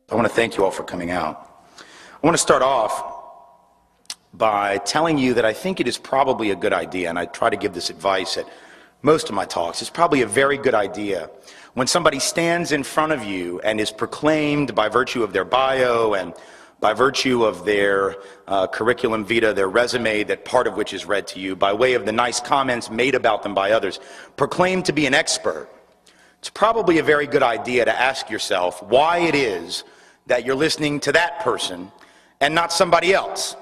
I want to thank you all for coming out. I want to start off by telling you that I think it is probably a good idea, and I try to give this advice at most of my talks. It's probably a very good idea when somebody stands in front of you and is proclaimed by virtue of their bio and by virtue of their curriculum vitae, their resume, that part of which is read to you, by way of the nice comments made about them by others, proclaimed to be an expert. It's probably a very good idea to ask yourself why it is that you're listening to that person and not somebody else.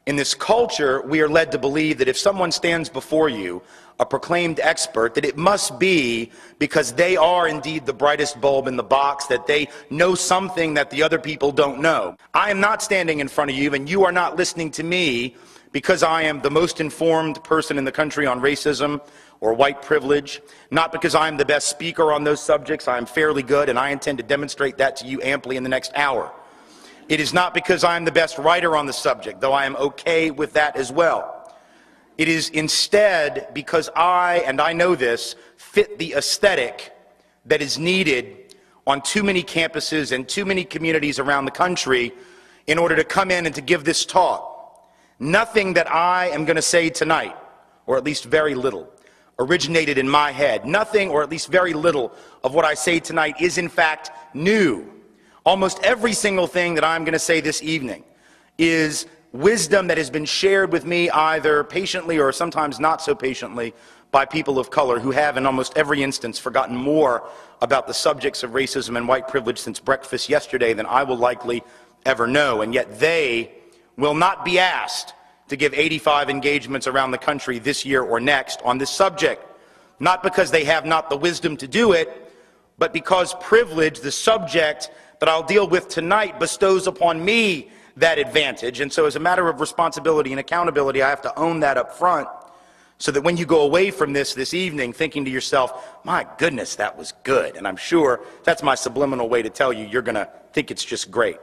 In this culture, we are led to believe that if someone stands before you, a proclaimed expert, that it must be because they are indeed the brightest bulb in the box, that they know something that the other people don't know. I am not standing in front of you, and you are not listening to me because I am the most informed person in the country on racism or white privilege, not because I'm the best speaker on those subjects. I am fairly good, and I intend to demonstrate that to you amply in the next hour. It is not because I'm the best writer on the subject, though I am okay with that as well. It is instead because and I know this, fit the aesthetic that is needed on too many campuses and too many communities around the country in order to come in and to give this talk. Nothing that I am going to say tonight, or at least very little, originated in my head. Nothing, or at least very little, of what I say tonight is in fact new. Almost every single thing that I'm going to say this evening is wisdom that has been shared with me either patiently or sometimes not so patiently by people of color who have in almost every instance forgotten more about the subjects of racism and white privilege since breakfast yesterday than I will likely ever know. And yet they will not be asked to give 85 engagements around the country this year or next on this subject. Not because they have not the wisdom to do it, but because privilege, the subject that I'll deal with tonight, bestows upon me that advantage. And so as a matter of responsibility and accountability, I have to own that up front so that when you go away from this evening thinking to yourself, my goodness, that was good. And I'm sure that's my subliminal way to tell you, you're going to think it's just great.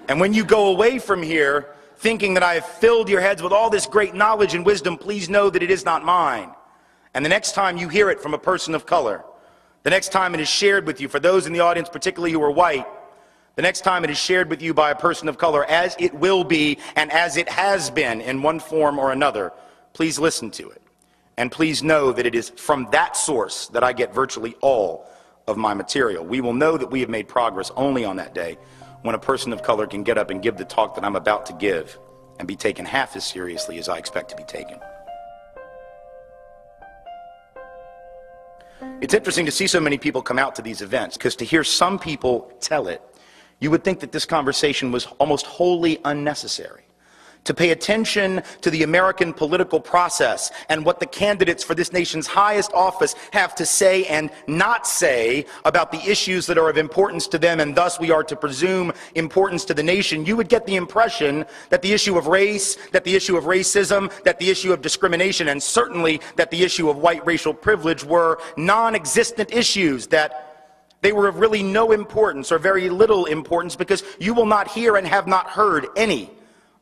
And when you go away from here thinking that I have filled your heads with all this great knowledge and wisdom, please know that it is not mine. And the next time you hear it from a person of color, the next time it is shared with you, for those in the audience particularly who are white, the next time it is shared with you by a person of color, as it will be and as it has been in one form or another, please listen to it. And please know that it is from that source that I get virtually all of my material. We will know that we have made progress only on that day when a person of color can get up and give the talk that I'm about to give and be taken half as seriously as I expect to be taken. It's interesting to see so many people come out to these events, because to hear some people tell it, you would think that this conversation was almost wholly unnecessary. To pay attention to the American political process and what the candidates for this nation's highest office have to say and not say about the issues that are of importance to them, and thus we are to presume importance to the nation, you would get the impression that the issue of race, that the issue of racism, that the issue of discrimination, and certainly that the issue of white racial privilege were non-existent issues, that they were of really no importance or very little importance, because you will not hear and have not heard any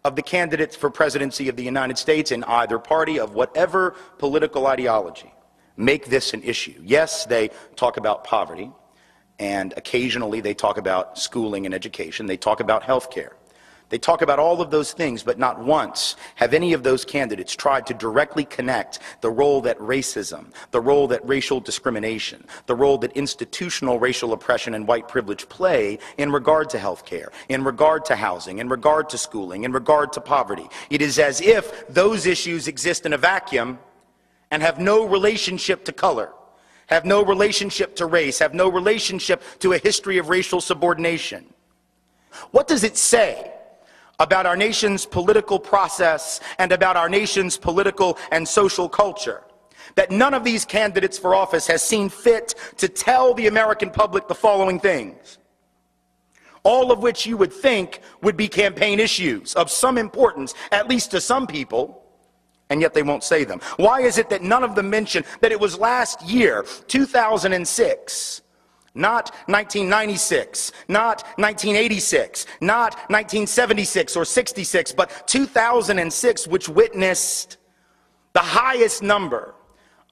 of the candidates for presidency of the United States in either party of whatever political ideology make this an issue. Yes, they talk about poverty, and occasionally they talk about schooling and education. They talk about health care. They talk about all of those things, but not once have any of those candidates tried to directly connect the role that racism, the role that racial discrimination, the role that institutional racial oppression and white privilege play in regard to health care, in regard to housing, in regard to schooling, in regard to poverty. It is as if those issues exist in a vacuum and have no relationship to color, have no relationship to race, have no relationship to a history of racial subordination. What does it say about our nation's political process and about our nation's political and social culture that none of these candidates for office has seen fit to tell the American public the following things, all of which you would think would be campaign issues of some importance, at least to some people, and yet they won't say them? Why is it that none of them mention that it was last year, 2006, not 1996, not 1986, not 1976 or 66, but 2006, which witnessed the highest number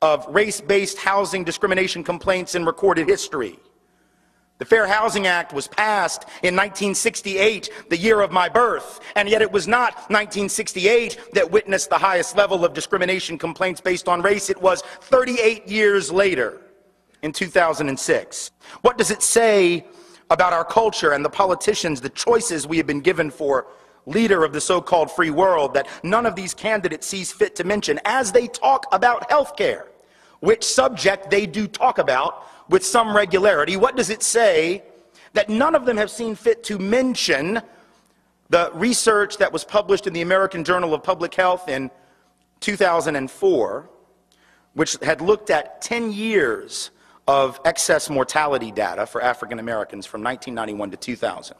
of race-based housing discrimination complaints in recorded history, The Fair Housing Act was passed in 1968, the year of my birth, and yet it was not 1968 that witnessed the highest level of discrimination complaints based on race. It was 38 years later, in 2006. What does it say about our culture and the politicians, the choices we have been given for leader of the so-called free world, that none of these candidates sees fit to mention as they talk about health care, which subject they do talk about with some regularity? What does it say that none of them have seen fit to mention the research that was published in the American Journal of Public Health in 2004, which had looked at 10 years of excess mortality data for African Americans from 1991 to 2000,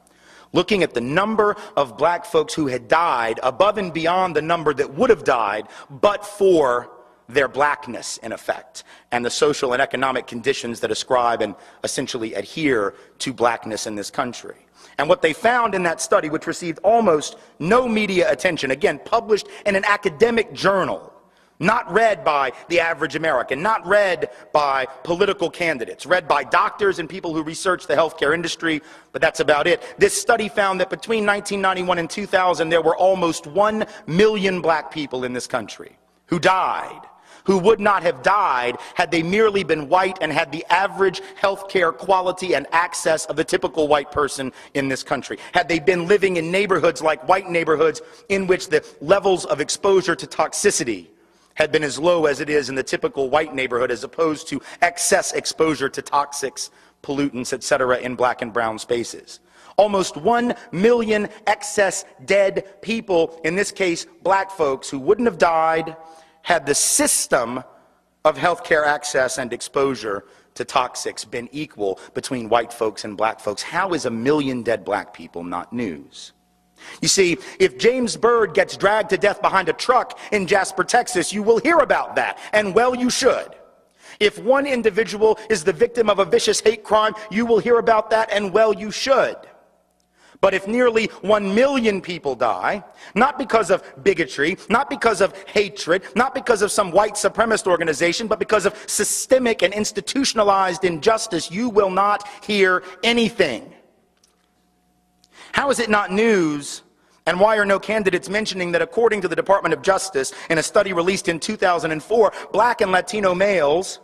looking at the number of black folks who had died above and beyond the number that would have died but for their blackness, in effect, and the social and economic conditions that ascribe and essentially adhere to blackness in this country. And what they found in that study, which received almost no media attention, again, published in an academic journal, not read by the average American, not read by political candidates, read by doctors and people who research the healthcare industry, but that's about it. This study found that between 1991 and 2000, there were almost 1 million black people in this country who died, who would not have died had they merely been white and had the average healthcare quality and access of the typical white person in this country. Had they been living in neighborhoods like white neighborhoods in which the levels of exposure to toxicity had been as low as it is in the typical white neighborhood, as opposed to excess exposure to toxics, pollutants, etc. in black and brown spaces. Almost 1 million excess dead people, in this case black folks, who wouldn't have died had the system of healthcare access and exposure to toxics been equal between white folks and black folks. How is 1 million dead black people not news? You see, if James Byrd gets dragged to death behind a truck in Jasper, Texas, you will hear about that, and well, you should. If one individual is the victim of a vicious hate crime, you will hear about that, and well, you should. But if nearly 1 million people die, not because of bigotry, not because of hatred, not because of some white supremacist organization, but because of systemic and institutionalized injustice, you will not hear anything. How is it not news, and why are no candidates mentioning that according to the Department of Justice, in a study released in 2004, black and Latino males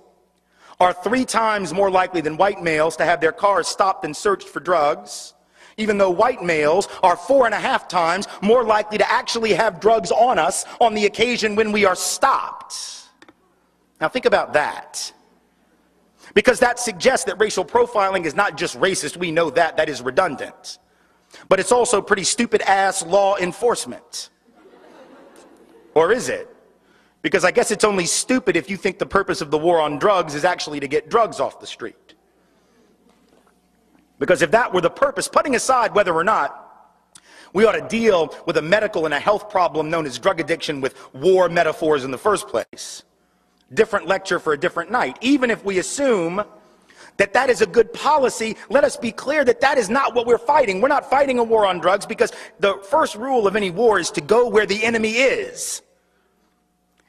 are 3 times more likely than white males to have their cars stopped and searched for drugs, even though white males are 4.5 times more likely to actually have drugs on us on the occasion when we are stopped. Now think about that. Because that suggests that racial profiling is not just racist. We know that. That is redundant. But it's also pretty stupid-ass law enforcement. Or is it? Because I guess it's only stupid if you think the purpose of the war on drugs is actually to get drugs off the street. Because if that were the purpose, putting aside whether or not we ought to deal with a medical and a health problem known as drug addiction with war metaphors in the first place, different lecture for a different night. Even if we assume that that is a good policy, let us be clear that that is not what we're fighting. We're not fighting a war on drugs, because the first rule of any war is to go where the enemy is.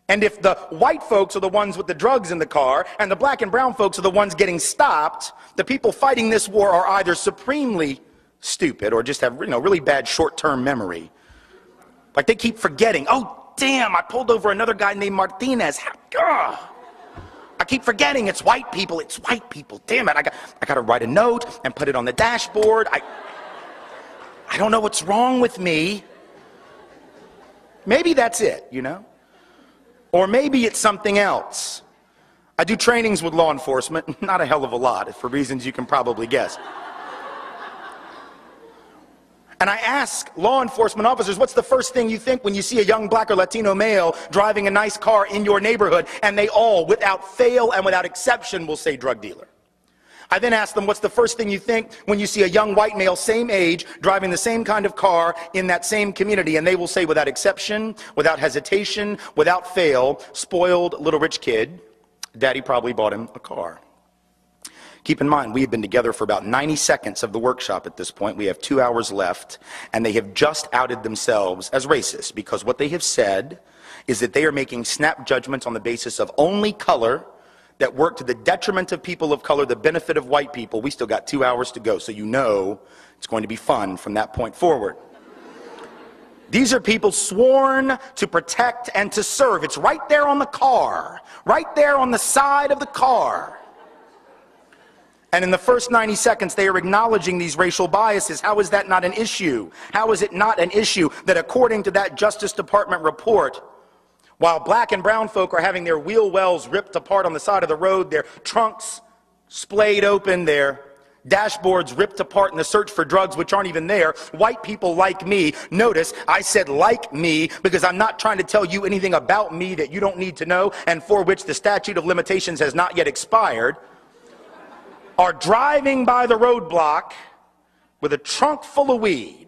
And if the white folks are the ones with the drugs in the car and the black and brown folks are the ones getting stopped, the people fighting this war are either supremely stupid or just have, really bad short-term memory. Like they keep forgetting, oh damn, I pulled over another guy named Martinez. I keep forgetting it's white people, damn it. I got to write a note and put it on the dashboard. I don't know what's wrong with me. Maybe that's it, Or maybe it's something else. I do trainings with law enforcement, not a hell of a lot, for reasons you can probably guess. And I ask law enforcement officers, what's the first thing you think when you see a young black or Latino male driving a nice car in your neighborhood? And they all, without fail and without exception, will say drug dealer. I then ask them, what's the first thing you think when you see a young white male, same age, driving the same kind of car in that same community? And they will say, without exception, without hesitation, without fail, spoiled little rich kid, daddy probably bought him a car. Keep in mind, we have been together for about 90 seconds of the workshop at this point. We have 2 hours left, and they have just outed themselves as racist, because what they have said is that they are making snap judgments on the basis of only color, that work to the detriment of people of color, the benefit of white people. We still got 2 hours to go, so you know it's going to be fun from that point forward. These are people sworn to protect and to serve. It's right there on the car, right there on the side of the car. And in the first 90 seconds, they are acknowledging these racial biases. How is that not an issue? How is it not an issue that according to that Justice Department report, while black and brown folk are having their wheel wells ripped apart on the side of the road, their trunks splayed open, their dashboards ripped apart in the search for drugs which aren't even there, white people like me, notice I said like me because I'm not trying to tell you anything about me that you don't need to know and for which the statute of limitations has not yet expired, are driving by the roadblock with a trunk full of weed,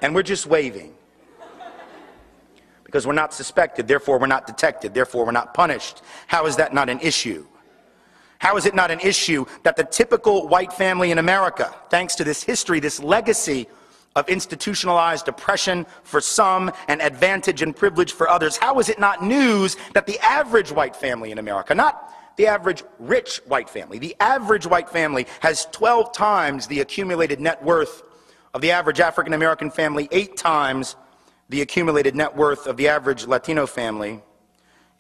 and we're just waving. Because we're not suspected, therefore we're not detected, therefore we're not punished. How is that not an issue? How is it not an issue that the typical white family in America, thanks to this history, this legacy of institutionalized oppression for some and advantage and privilege for others, how is it not news that the average white family in America, not the average rich white family, the average white family has 12 times the accumulated net worth of the average African American family, 8 times the accumulated net worth of the average Latino family,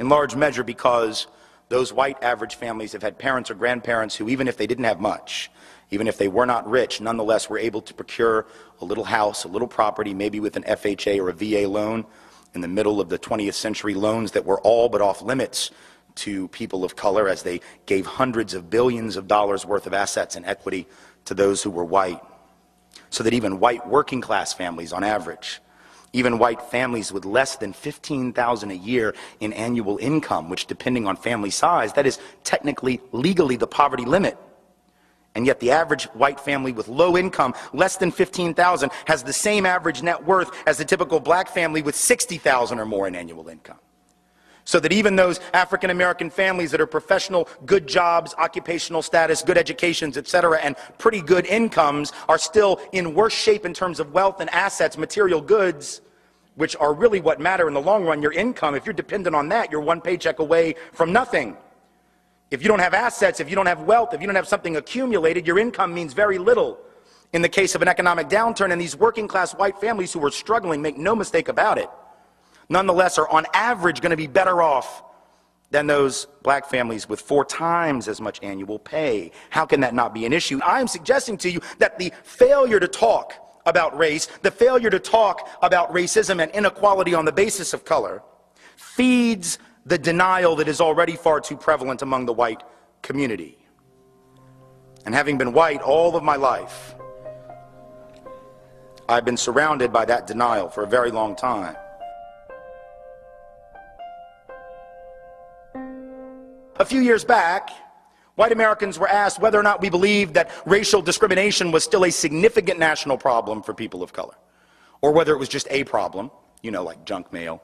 in large measure because those white average families have had parents or grandparents who, even if they didn't have much, even if they were not rich, nonetheless were able to procure a little house, a little property, maybe with an FHA or a VA loan in the middle of the 20th century, loans that were all but off limits to people of color as they gave hundreds of billions of dollars worth of assets and equity to those who were white. So that even white working class families on average, even white families with less than $15,000 a year in annual income, which depending on family size, that is technically legally the poverty limit. And yet the average white family with low income, less than $15,000, has the same average net worth as the typical black family with $60,000 or more in annual income. So that even those African American families that are professional, good jobs, occupational status, good educations, etc., and pretty good incomes are still in worse shape in terms of wealth and assets, material goods, which are really what matter in the long run. Your income, if you're dependent on that, you're one paycheck away from nothing. If you don't have assets, if you don't have wealth, if you don't have something accumulated, your income means very little. In the case of an economic downturn, and these working class white families who are struggling, make no mistake about it, nonetheless are on average going to be better off than those black families with 4 times as much annual pay. How can that not be an issue? I'm suggesting to you that the failure to talk about race, the failure to talk about racism and inequality on the basis of color, feeds the denial that is already far too prevalent among the white community. And having been white all of my life, I've been surrounded by that denial for a very long time. A few years back, white Americans were asked whether or not we believed that racial discrimination was still a significant national problem for people of color, or whether it was just a problem, you know, like junk mail,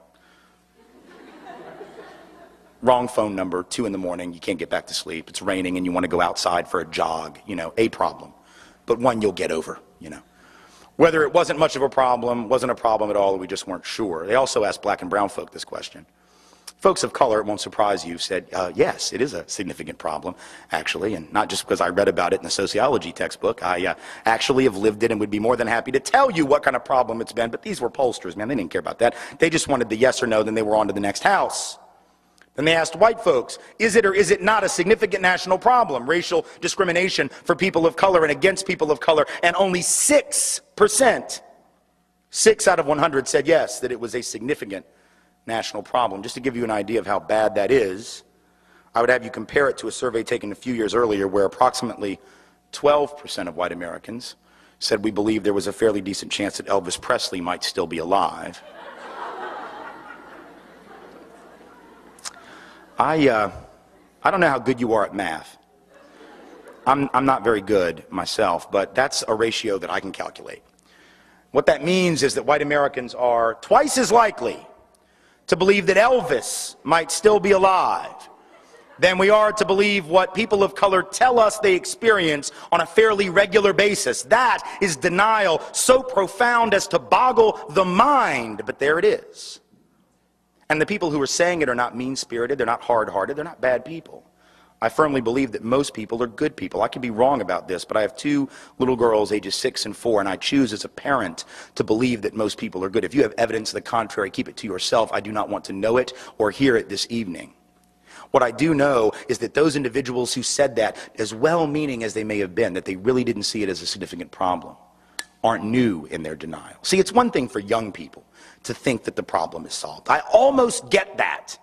wrong phone number, 2 in the morning, you can't get back to sleep, it's raining and you want to go outside for a jog, you know, a problem, but one you'll get over, you know. Whether it wasn't much of a problem, wasn't a problem at all, or we just weren't sure. They also asked black and brown folk this question. Folks of color, it won't surprise you, said, yes, it is a significant problem, actually, and not just because I read about it in a sociology textbook. I actually have lived it and would be more than happy to tell you what kind of problem it's been, but these were pollsters, man, they didn't care about that. They just wanted the yes or no, then they were on to the next house. Then they asked white folks, is it or is it not a significant national problem, racial discrimination for people of color and against people of color, and only 6%, 6 out of 100 said yes, that it was a significant national problem. Just to give you an idea of how bad that is, I would have you compare it to a survey taken a few years earlier where approximately 12% of white Americans said we believed there was a fairly decent chance that Elvis Presley might still be alive. I don't know how good you are at math. I'm not very good myself, but that's a ratio that I can calculate. What that means is that white Americans are twice as likely to believe that Elvis might still be alive than we are to believe what people of color tell us they experience on a fairly regular basis. That is denial so profound as to boggle the mind, but there it is. And the people who are saying it are not mean-spirited, they're not hard-hearted, they're not bad people. I firmly believe that most people are good people. I could be wrong about this, but I have two little girls, ages 6 and 4, and I choose as a parent to believe that most people are good. If you have evidence to the contrary, keep it to yourself. I do not want to know it or hear it this evening. What I do know is that those individuals who said that, as well-meaning as they may have been, that they really didn't see it as a significant problem, aren't new in their denial. See, it's one thing for young people to think that the problem is solved. I almost get that.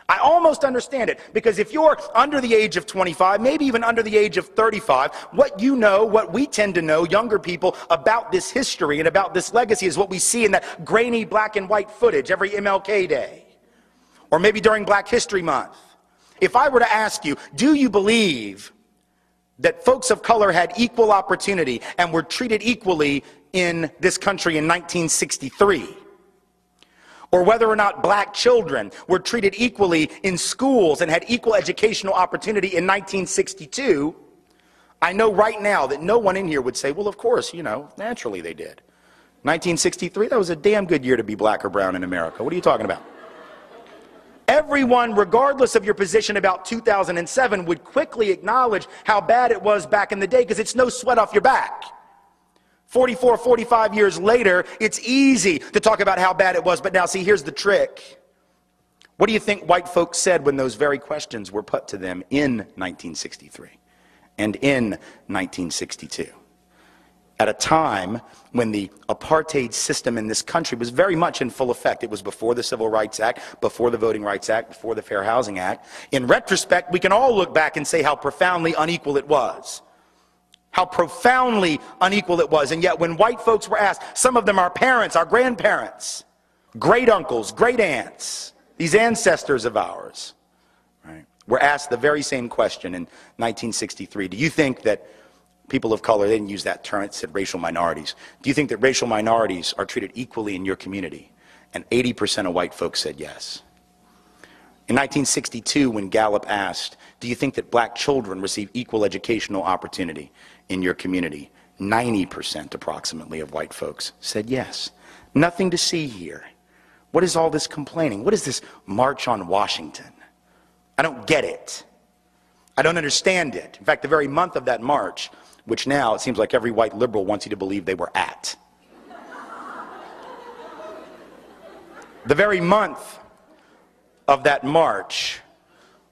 I almost understand it, because if you're under the age of 25, maybe even under the age of 35, what you know, what we tend to know, younger people, about this history and about this legacy is what we see in that grainy black and white footage every MLK Day, or maybe during Black History Month. If I were to ask you, do you believe that folks of color had equal opportunity and were treated equally in this country in 1963? Or whether or not black children were treated equally in schools and had equal educational opportunity in 1962, I know right now that no one in here would say, well, of course, you know, naturally they did. 1963, that was a damn good year to be black or brown in America. What are you talking about? Everyone, regardless of your position about 2007, would quickly acknowledge how bad it was back in the day, because it's no sweat off your back. 44, 45 years later, it's easy to talk about how bad it was. But now, see, here's the trick. What do you think white folks said when those very questions were put to them in 1963 and in 1962? At a time when the apartheid system in this country was very much in full effect. It was before the Civil Rights Act, before the Voting Rights Act, before the Fair Housing Act. In retrospect, we can all look back and say how profoundly unequal it was. How profoundly unequal it was. And yet when white folks were asked, some of them our parents, our grandparents, great uncles, great aunts, these ancestors of ours, right, were asked the very same question in 1963. Do you think that people of color, they didn't use that term, it said racial minorities. Do you think that racial minorities are treated equally in your community? And 80% of white folks said yes. In 1962, when Gallup asked, do you think that black children receive equal educational opportunity in your community? 90% approximately of white folks said yes. Nothing to see here. What is all this complaining? What is this March on Washington? I don't get it. I don't understand it. In fact, the very month of that march, which now it seems like every white liberal wants you to believe they were at. The very month of that march,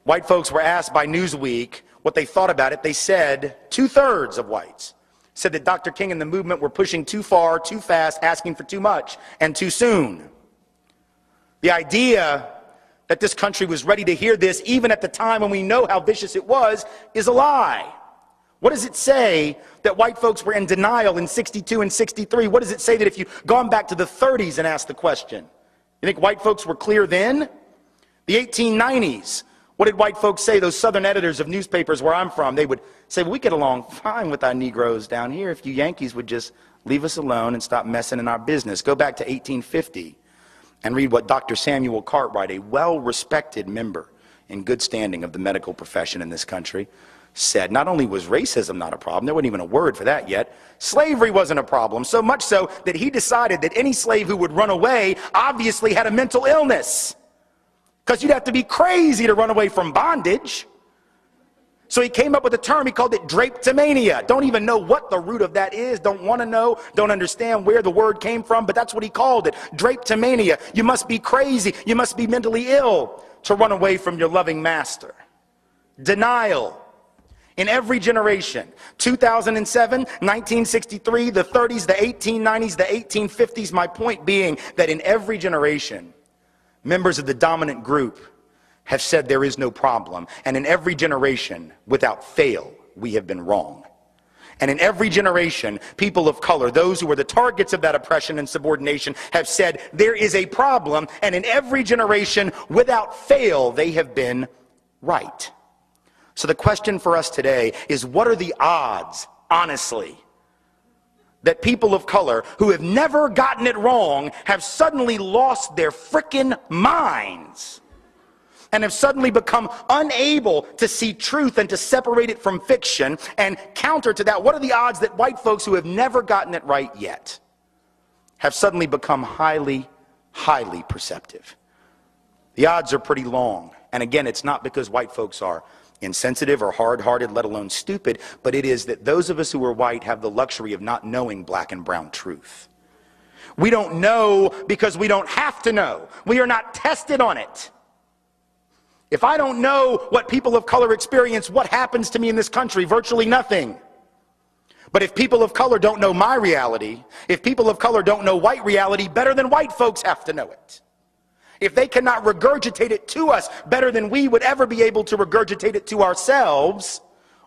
white folks were asked by Newsweek what they thought about it. They said, 2/3 of whites said that Dr. King and the movement were pushing too far, too fast, asking for too much, and too soon. The idea that this country was ready to hear this, even at the time when we know how vicious it was, is a lie. What does it say that white folks were in denial in 62 and 63? What does it say that if you'd gone back to the 30s and asked the question? You think white folks were clear then? The 1890s, what did white folks say? Those southern editors of newspapers where I'm from, they would say, well, we get along fine with our Negroes down here if you Yankees would just leave us alone and stop messing in our business. Go back to 1850 and read what Dr. Samuel Cartwright, a well-respected member in good standing of the medical profession in this country, said. Not only was racism not a problem, there wasn't even a word for that yet, slavery wasn't a problem, so much so that he decided that any slave who would run away obviously had a mental illness. Because you'd have to be crazy to run away from bondage. So he came up with a term, he called it drapetomania. Don't even know what the root of that is, don't want to know, don't understand where the word came from, but that's what he called it, drapetomania. You must be crazy, you must be mentally ill to run away from your loving master. Denial. In every generation, 2007, 1963, the 30s, the 1890s, the 1850s, my point being that in every generation, members of the dominant group have said there is no problem. And in every generation, without fail, we have been wrong. And in every generation, people of color, those who were the targets of that oppression and subordination, have said there is a problem. And in every generation, without fail, they have been right. So the question for us today is, what are the odds, honestly, that people of color who have never gotten it wrong have suddenly lost their frickin' minds and have suddenly become unable to see truth and to separate it from fiction? And counter to that, what are the odds that white folks who have never gotten it right yet have suddenly become highly, highly perceptive? The odds are pretty long. And again, it's not because white folks are insensitive or hard-hearted, let alone stupid, but it is that those of us who are white have the luxury of not knowing black and brown truth. We don't know because we don't have to know. We are not tested on it. If I don't know what people of color experience, what happens to me in this country? Virtually nothing. But if people of color don't know my reality, if people of color don't know white reality better than white folks have to know it, if they cannot regurgitate it to us better than we would ever be able to regurgitate it to ourselves,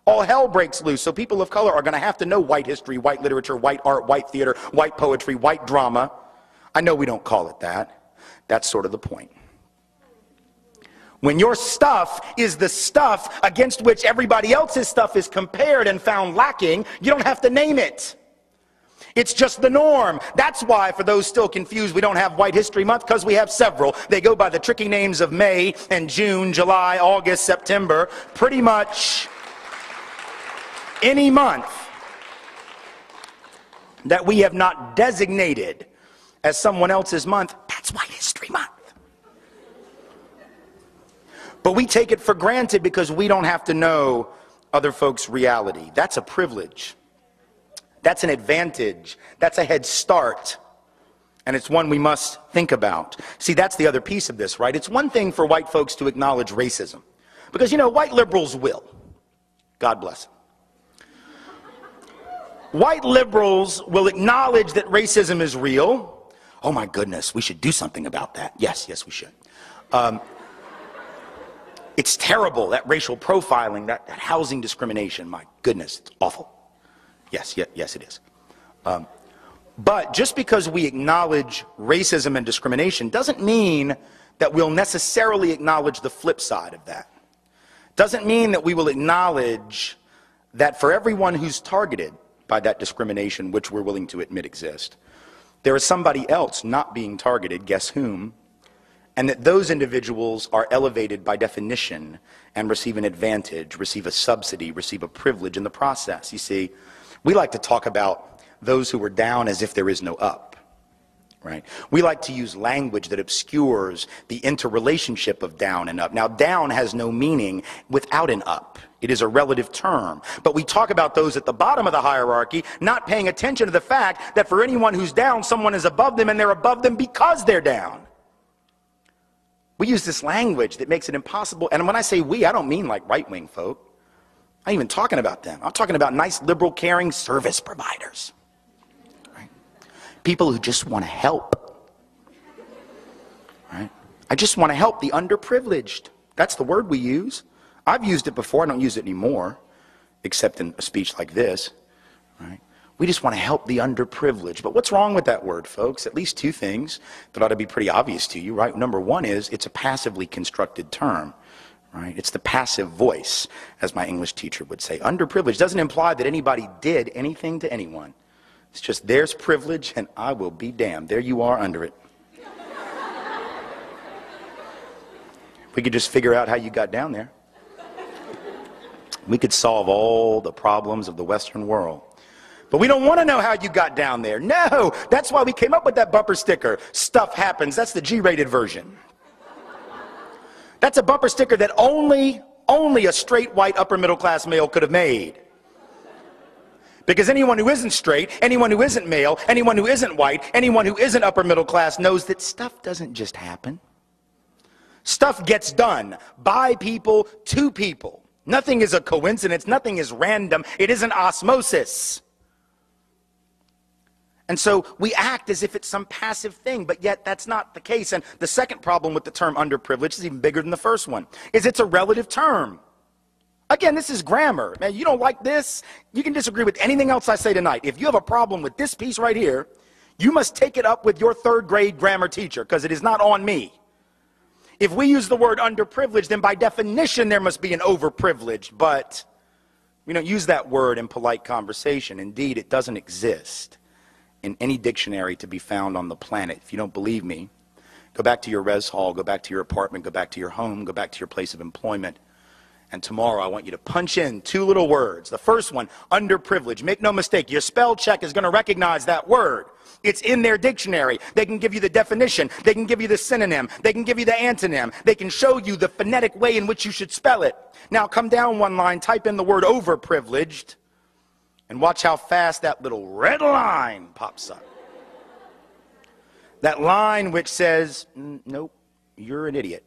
all hell breaks loose. So people of color are going to have to know white history, white literature, white art, white theater, white poetry, white drama. I know we don't call it that. That's sort of the point. When your stuff is the stuff against which everybody else's stuff is compared and found lacking, you don't have to name it. It's just the norm. That's why, for those still confused, we don't have White History Month, because we have several. They go by the tricky names of May and June, July, August, September. Pretty much any month that we have not designated as someone else's month, that's White History Month. But we take it for granted because we don't have to know other folks' reality. That's a privilege. That's an advantage. That's a head start. And it's one we must think about. See, that's the other piece of this, right? It's one thing for white folks to acknowledge racism. Because, you know, white liberals will. God bless them. White liberals will acknowledge that racism is real. Oh my goodness, we should do something about that. Yes, we should. It's terrible, that racial profiling, that housing discrimination. My goodness, it's awful. Yes, it is. But just because we acknowledge racism and discrimination doesn't mean that we'll necessarily acknowledge the flip side of that. Doesn't mean that we will acknowledge that for everyone who's targeted by that discrimination, which we're willing to admit exists, there is somebody else not being targeted, guess whom? And that those individuals are elevated by definition and receive an advantage, receive a subsidy, receive a privilege in the process. You see, we like to talk about those who are down as if there is no up, right? We like to use language that obscures the interrelationship of down and up. Now, down has no meaning without an up. It is a relative term. But we talk about those at the bottom of the hierarchy, not paying attention to the fact that for anyone who's down, someone is above them, and they're above them because they're down. We use this language that makes it impossible. And when I say we, I don't mean like right-wing folk. I'm not even talking about them. I'm talking about nice, liberal, caring service providers. Right? People who just want to help. Right? I just want to help the underprivileged. That's the word we use. I've used it before. I don't use it anymore, except in a speech like this. Right? We just want to help the underprivileged. But what's wrong with that word, folks? At least two things that ought to be pretty obvious to you, right? Number one is it's a passively constructed term, right? It's the passive voice, as my English teacher would say. Underprivileged doesn't imply that anybody did anything to anyone. It's just there's privilege and I will be damned. There you are under it. We could just figure out how you got down there. We could solve all the problems of the Western world. But we don't want to know how you got down there. No, that's why we came up with that bumper sticker. Stuff happens. That's the G-rated version. That's a bumper sticker that only a straight white upper middle class male could have made. Because anyone who isn't straight, anyone who isn't male, anyone who isn't white, anyone who isn't upper middle class knows that stuff doesn't just happen. Stuff gets done by people to people. Nothing is a coincidence. Nothing is random. It isn't osmosis. And so we act as if it's some passive thing, but yet that's not the case. And the second problem with the term underprivileged is even bigger than the first one, is it's a relative term. Again, this is grammar. Man, you don't like this? You can disagree with anything else I say tonight. If you have a problem with this piece right here, you must take it up with your third grade grammar teacher, because it is not on me. If we use the word underprivileged, then by definition there must be an overprivileged, but we don't use that word in polite conversation. Indeed, it doesn't exist in any dictionary to be found on the planet. If you don't believe me, go back to your res hall, go back to your apartment, go back to your home, go back to your place of employment, And tomorrow I want you to punch in two little words. The first one, underprivileged. Make no mistake, your spell check is going to recognize that word. It's in their dictionary. They can give you the definition. They can give you the synonym. They can give you the antonym. They can show you the phonetic way in which you should spell it. Now come down one line, type in the word overprivileged, and watch how fast that little red line pops up. That line which says, nope, you're an idiot.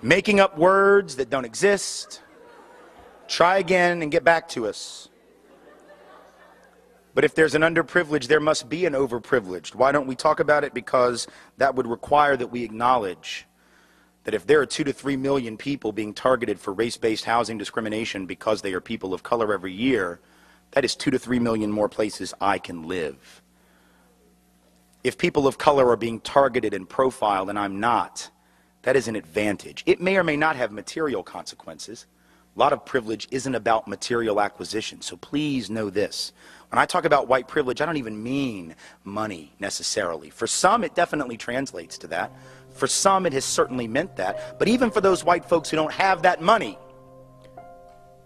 Making up words that don't exist. Try again and get back to us. But if there's an underprivileged, there must be an overprivileged. Why don't we talk about it? Because that would require that we acknowledge that if there are 2 to 3 million people being targeted for race-based housing discrimination because they are people of color every year, that is 2 to 3 million more places I can live. If people of color are being targeted and profiled and I'm not, that is an advantage. It may or may not have material consequences. A lot of privilege isn't about material acquisition, so please know this. When I talk about white privilege, I don't even mean money necessarily. For some, it definitely translates to that. For some, it has certainly meant that. But even for those white folks who don't have that money,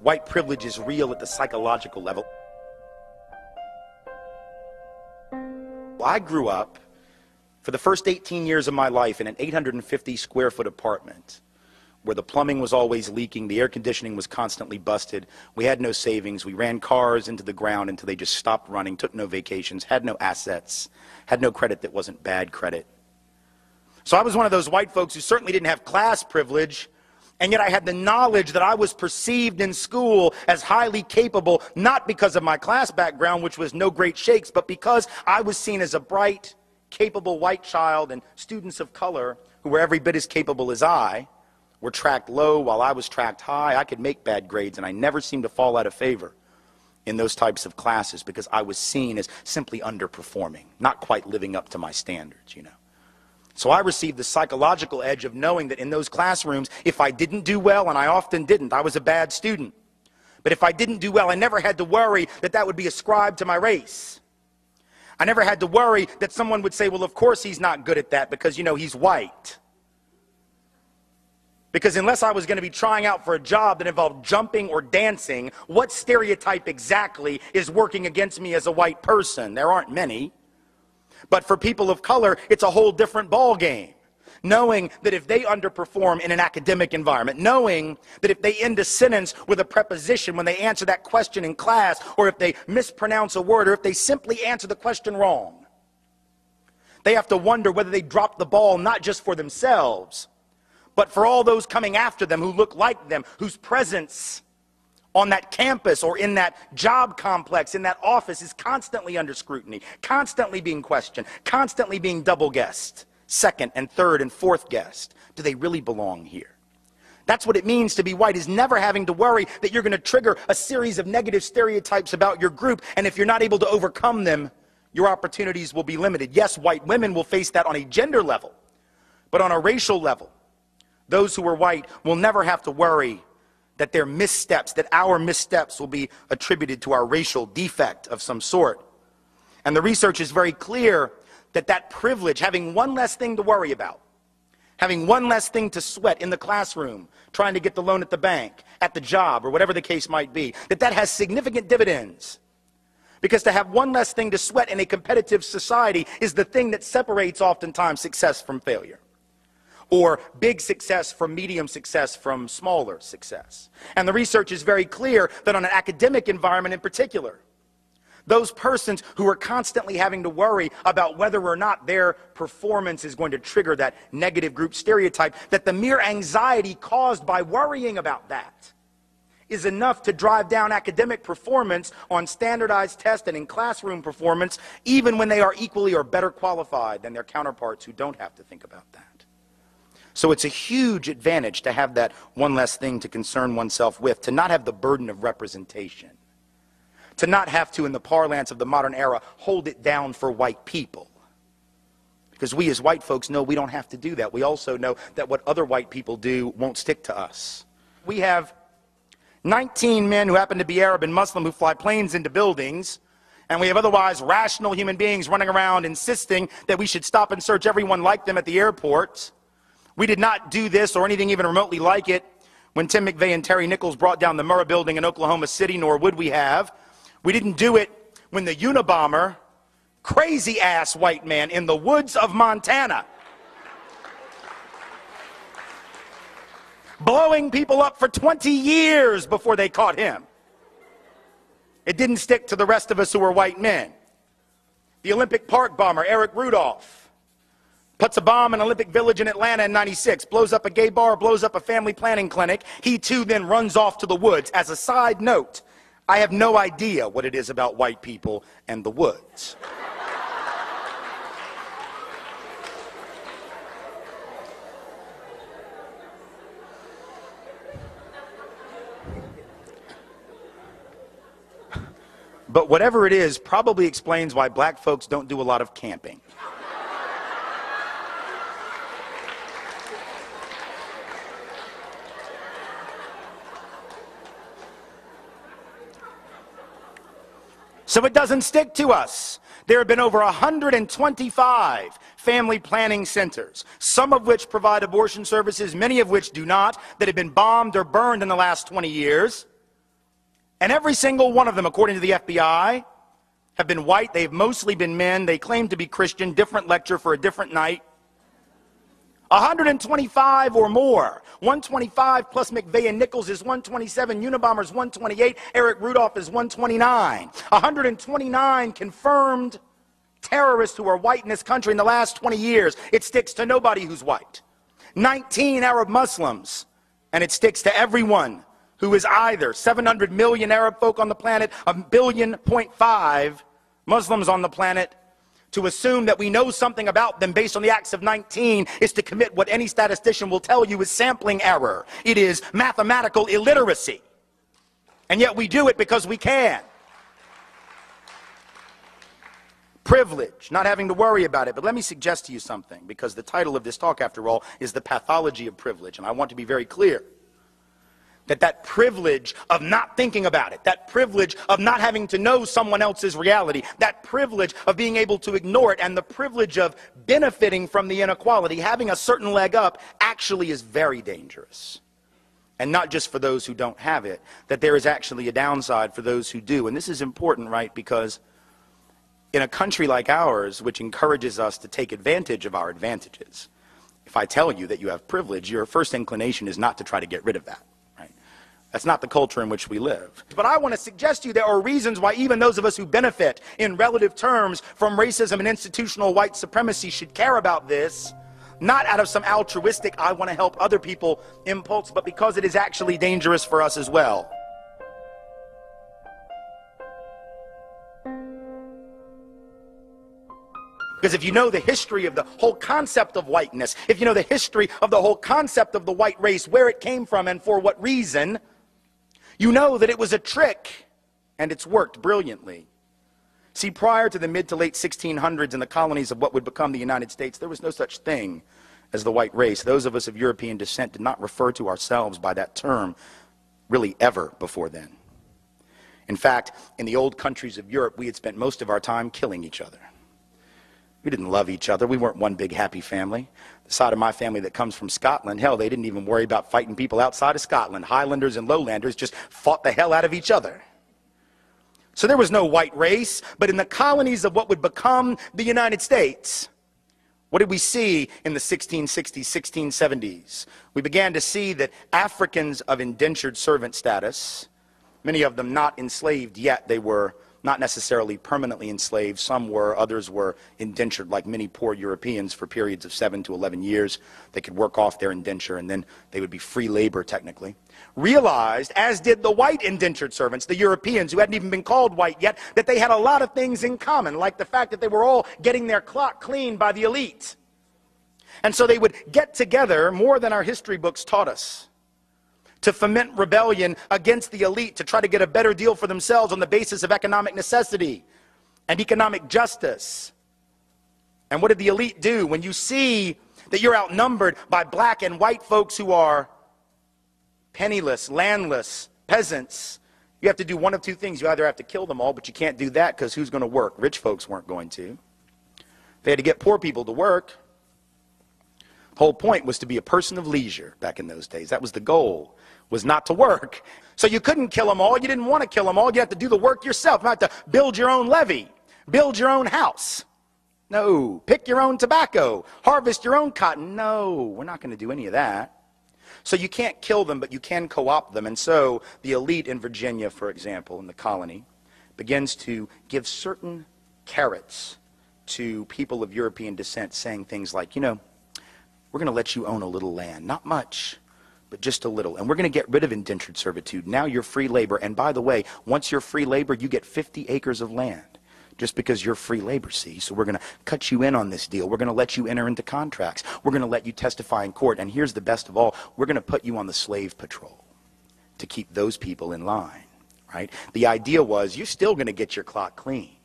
white privilege is real at the psychological level. I grew up for the first 18 years of my life in an 850 square foot apartment where the plumbing was always leaking, the air conditioning was constantly busted, we had no savings, we ran cars into the ground until they just stopped running, took no vacations, had no assets, had no credit that wasn't bad credit. So I was one of those white folks who certainly didn't have class privilege, and yet I had the knowledge that I was perceived in school as highly capable, not because of my class background, which was no great shakes, but because I was seen as a bright, capable white child, and students of color who were every bit as capable as I were tracked low while I was tracked high. I could make bad grades, and I never seemed to fall out of favor in those types of classes because I was seen as simply underperforming, not quite living up to my standards, you know. So I received the psychological edge of knowing that in those classrooms, if I didn't do well, and I often didn't, I was a bad student. But if I didn't do well, I never had to worry that that would be ascribed to my race. I never had to worry that someone would say, well, of course he's not good at that because, you know, he's white. Because unless I was going to be trying out for a job that involved jumping or dancing, what stereotype exactly is working against me as a white person? There aren't many. But for people of color, it's a whole different ball game. Knowing that if they underperform in an academic environment, knowing that if they end a sentence with a preposition when they answer that question in class, or if they mispronounce a word, or if they simply answer the question wrong, they have to wonder whether they dropped the ball not just for themselves, but for all those coming after them who look like them, whose presence on that campus or in that job complex, in that office, is constantly under scrutiny, constantly being questioned, constantly being double guessed, second and third and fourth guessed. Do they really belong here? That's what it means to be white, is never having to worry that you're going to trigger a series of negative stereotypes about your group, and if you're not able to overcome them, your opportunities will be limited. Yes, white women will face that on a gender level, but on a racial level, those who are white will never have to worry that their missteps, that our missteps will be attributed to our racial defect of some sort. And the research is very clear that that privilege, having one less thing to worry about, having one less thing to sweat in the classroom, trying to get the loan at the bank, at the job, or whatever the case might be, that has significant dividends. Because to have one less thing to sweat in a competitive society is the thing that separates oftentimes success from failure, or big success from medium success from smaller success. And the research is very clear that on an academic environment in particular, those persons who are constantly having to worry about whether or not their performance is going to trigger that negative group stereotype, that the mere anxiety caused by worrying about that is enough to drive down academic performance on standardized tests and in classroom performance, even when they are equally or better qualified than their counterparts who don't have to think about that. So it's a huge advantage to have that one less thing to concern oneself with, to not have the burden of representation, to not have to, in the parlance of the modern era, hold it down for white people. Because we as white folks know we don't have to do that. We also know that what other white people do won't stick to us. We have 19 men who happen to be Arab and Muslim who fly planes into buildings, and we have otherwise rational human beings running around insisting that we should stop and search everyone like them at the airport. We did not do this or anything even remotely like it when Tim McVeigh and Terry Nichols brought down the Murrah building in Oklahoma City, nor would we have. We didn't do it when the Unabomber, crazy-ass white man in the woods of Montana, blowing people up for 20 years before they caught him. It didn't stick to the rest of us who were white men. The Olympic Park bomber, Eric Rudolph, puts a bomb in Olympic Village in Atlanta in '96, blows up a gay bar, blows up a family planning clinic. He too then runs off to the woods. As a side note, I have no idea what it is about white people and the woods. But whatever it is, probably explains why black folks don't do a lot of camping. So it doesn't stick to us. There have been over 125 family planning centers, some of which provide abortion services, many of which do not, that have been bombed or burned in the last 20 years. And every single one of them, according to the FBI, have been white. They've mostly been men. They claim to be Christian. Different lecture for a different night. 125 or more. 125 plus McVeigh and Nichols is 127. Unabomber's 128. Eric Rudolph is 129. 129 confirmed terrorists who are white in this country in the last 20 years. It sticks to nobody who's white. 19 Arab Muslims, and it sticks to everyone who is either 700 million Arab folk on the planet, 1.5 billion Muslims on the planet. To assume that we know something about them based on the acts of 19 is to commit what any statistician will tell you is sampling error. It is mathematical illiteracy. And yet we do it because we can. Privilege, not having to worry about it. But let me suggest to you something, because the title of this talk, after all, is The Pathology of Privilege. And I want to be very clear that privilege of not thinking about it, that privilege of not having to know someone else's reality, that privilege of being able to ignore it, and the privilege of benefiting from the inequality, having a certain leg up, actually is very dangerous. And not just for those who don't have it, that there is actually a downside for those who do. And this is important, right, because in a country like ours, which encourages us to take advantage of our advantages, if I tell you that you have privilege, your first inclination is not to try to get rid of that. That's not the culture in which we live. But I want to suggest to you there are reasons why even those of us who benefit in relative terms from racism and institutional white supremacy should care about this, not out of some altruistic, I want to help other people impulse, but because it is actually dangerous for us as well. Because if you know the history of the whole concept of whiteness, if you know the history of the whole concept of the white race, where it came from and for what reason, you know that it was a trick, and it's worked brilliantly. See, prior to the mid to late 1600s in the colonies of what would become the United States, there was no such thing as the white race. Those of us of European descent did not refer to ourselves by that term really ever before then. In fact, in the old countries of Europe, we had spent most of our time killing each other. We didn't love each other. We weren't one big happy family. The side of my family that comes from Scotland, hell, they didn't even worry about fighting people outside of Scotland. Highlanders and Lowlanders just fought the hell out of each other. So there was no white race, but in the colonies of what would become the United States, what did we see in the 1660s, 1670s? We began to see that Africans of indentured servant status, many of them not enslaved yet, they were not necessarily permanently enslaved. Some were, others were indentured, like many poor Europeans, for periods of 7 to 11 years. They could work off their indenture and then they would be free labor technically. Realized, as did the white indentured servants, the Europeans who hadn't even been called white yet, that they had a lot of things in common, like the fact that they were all getting their clock cleaned by the elite. And so they would get together more than our history books taught us, to foment rebellion against the elite, to try to get a better deal for themselves on the basis of economic necessity and economic justice. And what did the elite do? When you see that you're outnumbered by black and white folks who are penniless, landless, peasants, you have to do one of two things. You either have to kill them all, but you can't do that because who's going to work? Rich folks weren't going to. They had to get poor people to work. The whole point was to be a person of leisure back in those days. That was the goal, was not to work. So you couldn't kill them all. You didn't want to kill them all. You had to do the work yourself. You had to build your own levee, build your own house. No. Pick your own tobacco, harvest your own cotton. No, we're not going to do any of that. So you can't kill them, but you can co-opt them. And so the elite in Virginia, for example, in the colony, begins to give certain carrots to people of European descent, saying things like, you know, we're going to let you own a little land. Not much, but just a little. And we're going to get rid of indentured servitude. Now you're free labor. And by the way, once you're free labor, you get 50 acres of land. Just because you're free labor, see? So we're going to cut you in on this deal. We're going to let you enter into contracts. We're going to let you testify in court. And here's the best of all. We're going to put you on the slave patrol to keep those people in line, right? The idea was you're still going to get your clock cleaned.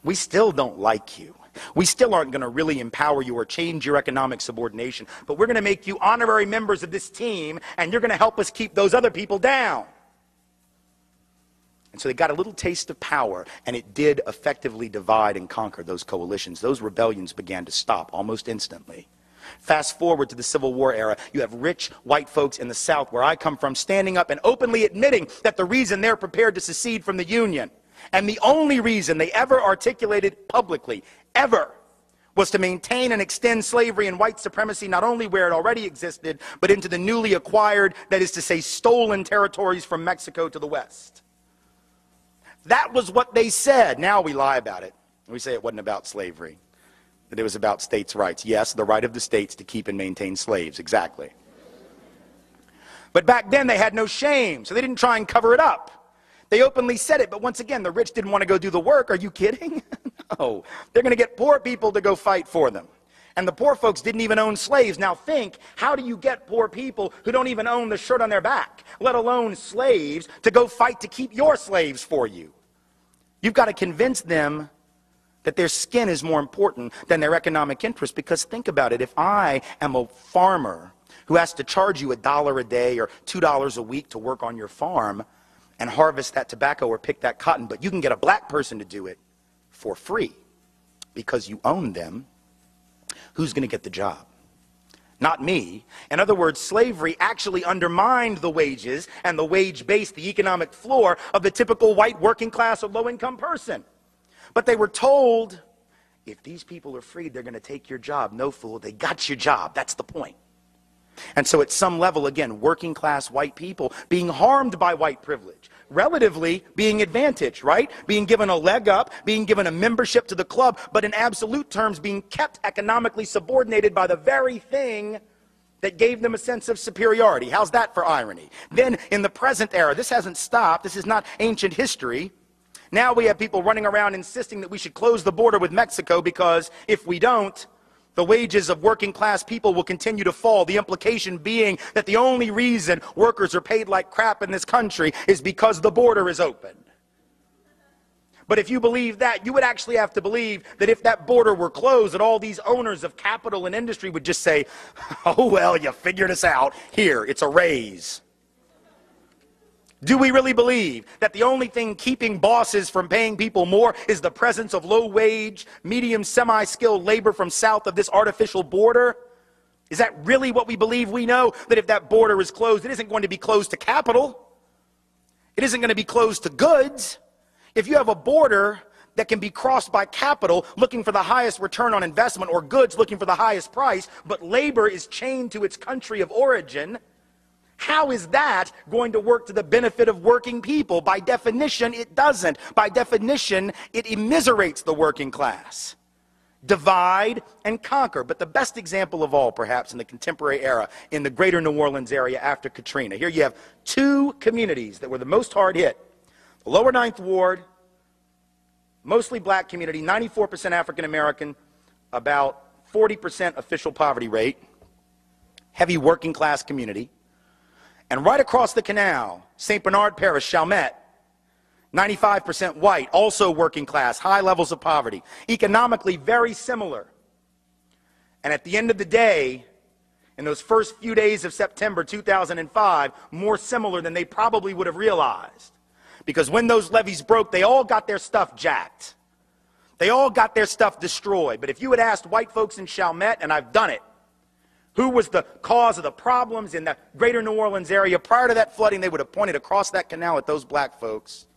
We still don't like you. We still aren't going to really empower you or change your economic subordination. But we're going to make you honorary members of this team, and you're going to help us keep those other people down. And so they got a little taste of power, and it did effectively divide and conquer those coalitions. Those rebellions began to stop almost instantly. Fast forward to the Civil War era, you have rich white folks in the South, where I come from, standing up and openly admitting that the reason they're prepared to secede from the Union, and the only reason they ever articulated publicly, ever, was to maintain and extend slavery and white supremacy not only where it already existed, but into the newly acquired, that is to say, stolen territories from Mexico to the West. That was what they said. Now we lie about it. We say it wasn't about slavery, that it was about states' rights. Yes, the right of the states to keep and maintain slaves, exactly. But back then they had no shame, so they didn't try and cover it up. They openly said it, but once again, the rich didn't want to go do the work. Are you kidding? No. They're going to get poor people to go fight for them. And the poor folks didn't even own slaves. Now think, how do you get poor people who don't even own the shirt on their back, let alone slaves, to go fight to keep your slaves for you? You've got to convince them that their skin is more important than their economic interest. Because think about it, if I am a farmer who has to charge you $1 a day or $2 a week to work on your farm and harvest that tobacco or pick that cotton, but you can get a black person to do it for free because you own them, who's going to get the job? Not me. In other words, slavery actually undermined the wages and the wage base, the economic floor of the typical white working class or low-income person. But they were told, if these people are freed, they're going to take your job. No, fool, they got your job. That's the point. And so at some level, again, working class white people being harmed by white privilege, relatively being advantaged, right? Being given a leg up, being given a membership to the club, but in absolute terms being kept economically subordinated by the very thing that gave them a sense of superiority. How's that for irony? Then in the present era, this hasn't stopped. This is not ancient history. Now we have people running around insisting that we should close the border with Mexico because if we don't, the wages of working class people will continue to fall. The implication being that the only reason workers are paid like crap in this country is because the border is open. But if you believe that, you would actually have to believe that if that border were closed, that all these owners of capital and industry would just say, oh, well, you figured us out. Here, it's a raise. Do we really believe that the only thing keeping bosses from paying people more is the presence of low-wage, medium, semi-skilled labor from south of this artificial border? Is that really what we believe? We know that if that border is closed, it isn't going to be closed to capital. It isn't going to be closed to goods. If you have a border that can be crossed by capital looking for the highest return on investment or goods looking for the highest price, but labor is chained to its country of origin, how is that going to work to the benefit of working people? By definition, it doesn't. By definition, it immiserates the working class. Divide and conquer. But the best example of all, perhaps, in the contemporary era, in the greater New Orleans area after Katrina. Here you have two communities that were the most hard hit. The lower Ninth Ward, mostly black community, 94% African American, about 40% official poverty rate, heavy working class community. And right across the canal, St. Bernard Parish, Chalmette, 95% white, also working class, high levels of poverty, economically very similar. And at the end of the day, in those first few days of September 2005, more similar than they probably would have realized. Because when those levees broke, they all got their stuff jacked. They all got their stuff destroyed. But if you had asked white folks in Chalmette, and I've done it, Who was the cause of the problems in the greater New Orleans area? Prior to that flooding, they would have pointed across that canal at those black folks,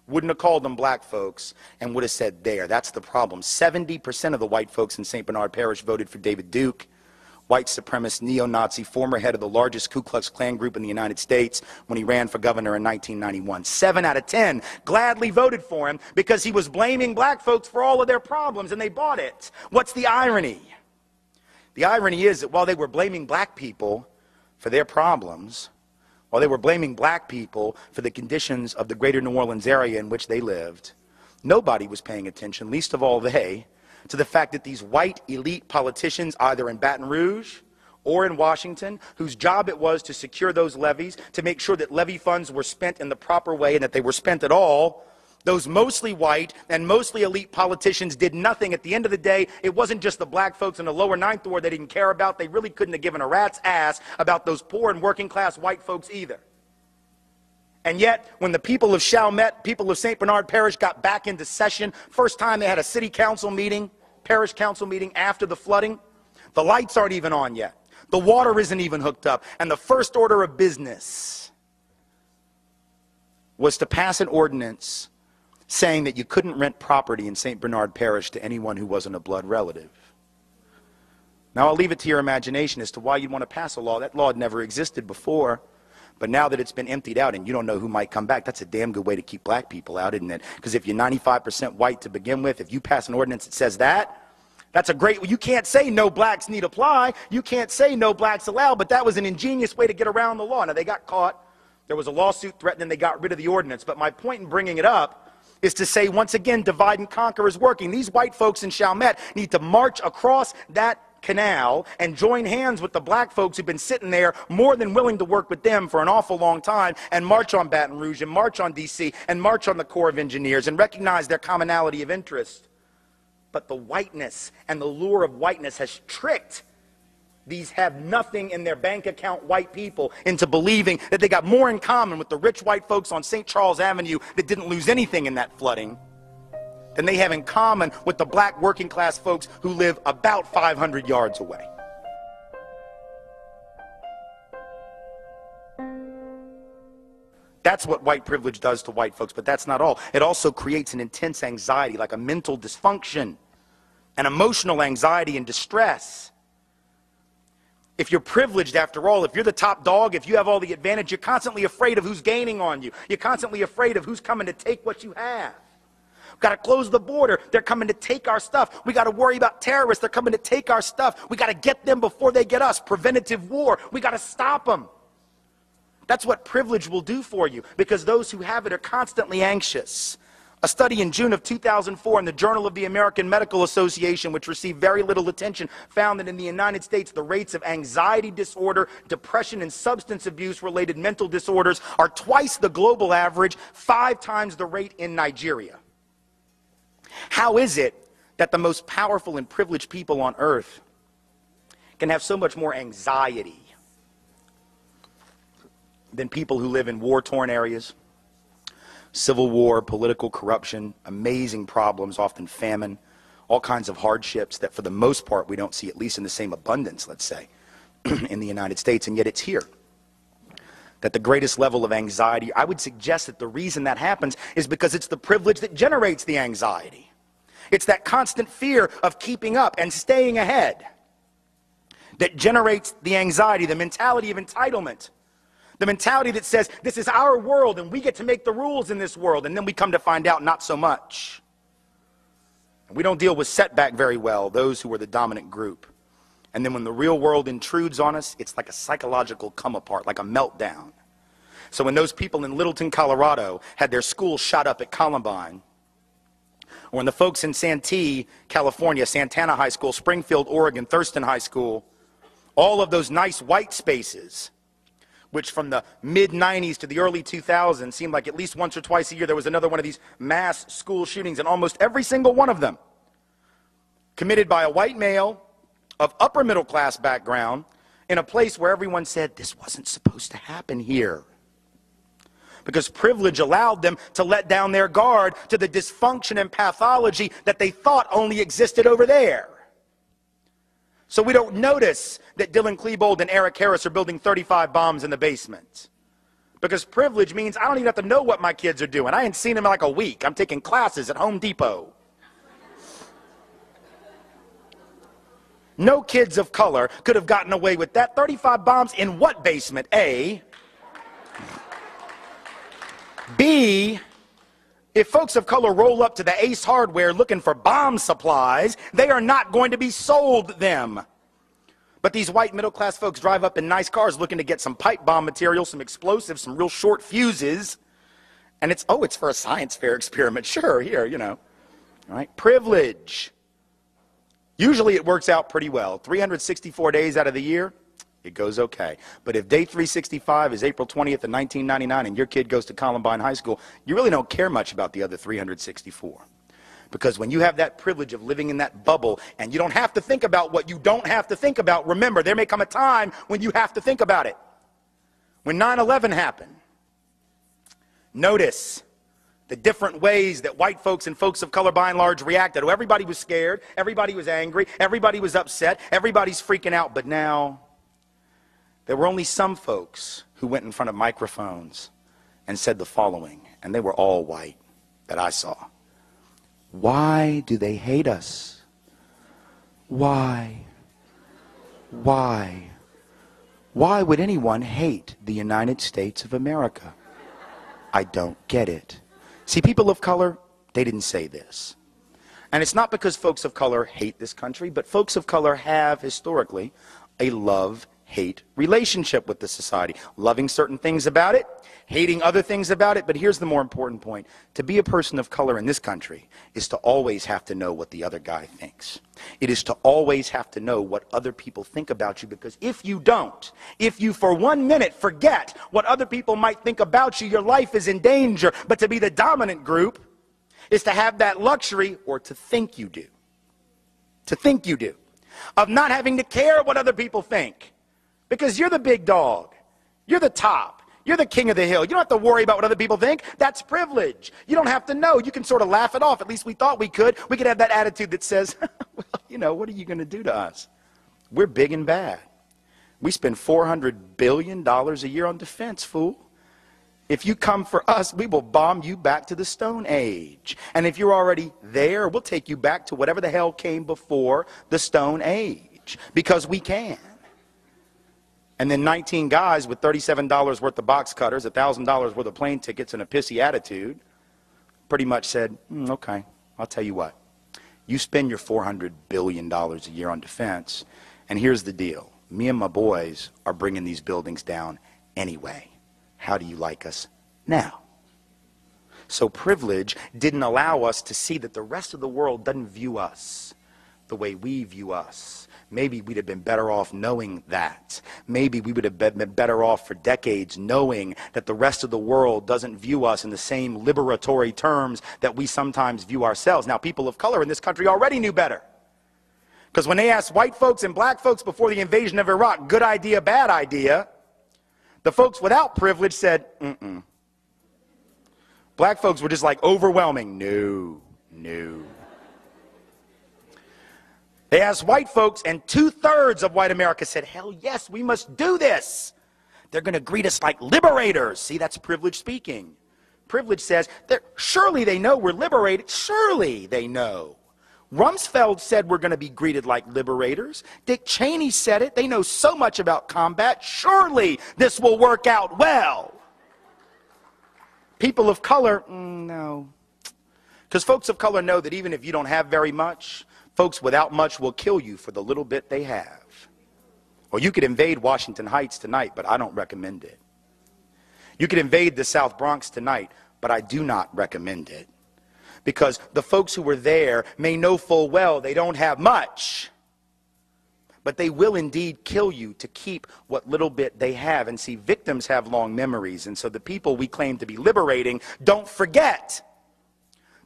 wouldn't have called them black folks, and would have said, there, that's the problem. 70% of the white folks in St. Bernard Parish voted for David Duke, white supremacist, neo-Nazi, former head of the largest Ku Klux Klan group in the United States when he ran for governor in 1991. 7 out of 10 gladly voted for him because he was blaming black folks for all of their problems, and they bought it. What's the irony? The irony is that while they were blaming black people for their problems, while they were blaming black people for the conditions of the greater New Orleans area in which they lived, nobody was paying attention, least of all they, to the fact that these white elite politicians, either in Baton Rouge or in Washington, whose job it was to secure those levees, to make sure that levee funds were spent in the proper way and that they were spent at all, those mostly white and mostly elite politicians did nothing. At the end of the day, it wasn't just the black folks in the lower ninth ward they didn't care about. They really couldn't have given a rat's ass about those poor and working class white folks either. And yet, when the people of Chalmette, people of St. Bernard Parish got back into session, first time they had a city council meeting, parish council meeting after the flooding, the lights aren't even on yet. The water isn't even hooked up. And the first order of business was to pass an ordinance saying that you couldn't rent property in St. Bernard Parish to anyone who wasn't a blood relative. Now, I'll leave it to your imagination as to why you'd want to pass a law. That law had never existed before, but now that it's been emptied out and you don't know who might come back, that's a damn good way to keep black people out, isn't it? Because if you're 95% white to begin with, if you pass an ordinance that says that, that's a great, you can't say no blacks need apply, you can't say no blacks allowed, but that was an ingenious way to get around the law. Now, they got caught, there was a lawsuit threatening, they got rid of the ordinance, but my point in bringing it up is to say, once again, divide and conquer is working. These white folks in Chalmette need to march across that canal and join hands with the black folks who've been sitting there more than willing to work with them for an awful long time, and march on Baton Rouge and march on D.C. and march on the Corps of Engineers and recognize their commonality of interest. But the whiteness and the lure of whiteness has tricked these have nothing in their bank account white people into believing that they got more in common with the rich white folks on St. Charles Avenue that didn't lose anything in that flooding than they have in common with the black working class folks who live about 500 yards away. That's what white privilege does to white folks, but that's not all. It also creates an intense anxiety, like a mental dysfunction, an emotional anxiety and distress. If you're privileged, after all, if you're the top dog, if you have all the advantage, you're constantly afraid of who's gaining on you. You're constantly afraid of who's coming to take what you have. We've got to close the border. They're coming to take our stuff. We got to worry about terrorists. They're coming to take our stuff. We got to get them before they get us. Preventative war. We got to stop them. That's what privilege will do for you, because those who have it are constantly anxious. A study in June of 2004 in the Journal of the American Medical Association, which received very little attention, found that in the United States, the rates of anxiety disorder, depression, and substance abuse-related mental disorders are twice the global average, 5 times the rate in Nigeria. How is it that the most powerful and privileged people on earth can have so much more anxiety than people who live in war-torn areas? Civil war, political corruption, amazing problems, often famine, all kinds of hardships that for the most part we don't see, at least in the same abundance, let's say, in the United States, and yet it's here. That the greatest level of anxiety, I would suggest that the reason that happens is because it's the privilege that generates the anxiety. It's that constant fear of keeping up and staying ahead that generates the anxiety, the mentality of entitlement. The mentality that says, this is our world and we get to make the rules in this world, and then we come to find out not so much. And we don't deal with setback very well, those who are the dominant group. And then when the real world intrudes on us, it's like a psychological come apart, like a meltdown. So when those people in Littleton, Colorado had their school shot up at Columbine, or when the folks in Santee, California, Santana High School, Springfield, Oregon, Thurston High School, all of those nice white spaces, which from the mid-90s to the early 2000s seemed like at least once or twice a year there was another one of these mass school shootings, and almost every single one of them committed by a white male of upper middle class background in a place where everyone said this wasn't supposed to happen here. Because privilege allowed them to let down their guard to the dysfunction and pathology that they thought only existed over there. So we don't notice that Dylan Klebold and Eric Harris are building 35 bombs in the basement. Because privilege means I don't even have to know what my kids are doing. I ain't seen them in like a week. I'm taking classes at Home Depot. No kids of color could have gotten away with that. 35 bombs in what basement? A. B. If folks of color roll up to the Ace Hardware looking for bomb supplies, they are not going to be sold them. But these white middle-class folks drive up in nice cars looking to get some pipe bomb material, some explosives, some real short fuses. And it's for a science fair experiment. Sure, here, you know. All right, privilege. Usually it works out pretty well. 364 days out of the year, it goes okay. But if day 365 is April 20th of 1999 and your kid goes to Columbine High School, you really don't care much about the other 364. Because when you have that privilege of living in that bubble and you don't have to think about what you don't have to think about, remember, there may come a time when you have to think about it. When 9/11 happened, notice the different ways that white folks and folks of color by and large reacted. Oh, everybody was scared, everybody was angry, everybody was upset, everybody's freaking out. But now, there were only some folks who went in front of microphones and said the following, and they were all white that I saw. Why do they hate us? Why? Why? Why would anyone hate the United States of America? I don't get it. See, people of color, they didn't say this. And it's not because folks of color hate this country, but folks of color have historically a love-hate relationship with the society. Loving certain things about it, hating other things about it. But here's the more important point. To be a person of color in this country is to always have to know what the other guy thinks. It is to always have to know what other people think about you, because if you don't, if you for 1 minute forget what other people might think about you, your life is in danger. But to be the dominant group is to have that luxury, or to think you do. To think you do. Of not having to care what other people think. Because you're the big dog. You're the top. You're the king of the hill. You don't have to worry about what other people think. That's privilege. You don't have to know. You can sort of laugh it off. At least we thought we could. We could have that attitude that says, well, you know, what are you going to do to us? We're big and bad. We spend $400 billion a year on defense, fool. If you come for us, we will bomb you back to the Stone Age. And if you're already there, we'll take you back to whatever the hell came before the Stone Age. Because we can. And then 19 guys with $37 worth of box cutters, $1,000 worth of plane tickets, and a pissy attitude pretty much said, okay, I'll tell you what. You spend your $400 billion a year on defense, and here's the deal. Me and my boys are bringing these buildings down anyway. How do you like us now? So privilege didn't allow us to see that the rest of the world doesn't view us the way we view us. Maybe we'd have been better off knowing that. Maybe we would have been better off for decades knowing that the rest of the world doesn't view us in the same liberatory terms that we sometimes view ourselves. Now, people of color in this country already knew better. Because when they asked white folks and black folks before the invasion of Iraq, good idea, bad idea, the folks without privilege said, Black folks were just like overwhelming, no, no. They asked white folks, and 2/3 of white America said, hell yes, we must do this. They're going to greet us like liberators. See, that's privilege speaking. Privilege says, surely they know we're liberated. Surely they know. Rumsfeld said we're going to be greeted like liberators. Dick Cheney said it. They know so much about combat. Surely this will work out well. People of color, no. Because folks of color know that even if you don't have very much, folks without much will kill you for the little bit they have. Or you could invade Washington Heights tonight, but I don't recommend it. You could invade the South Bronx tonight, but I do not recommend it. Because the folks who were there may know full well they don't have much. But they will indeed kill you to keep what little bit they have. And see, victims have long memories. And so the people we claim to be liberating don't forget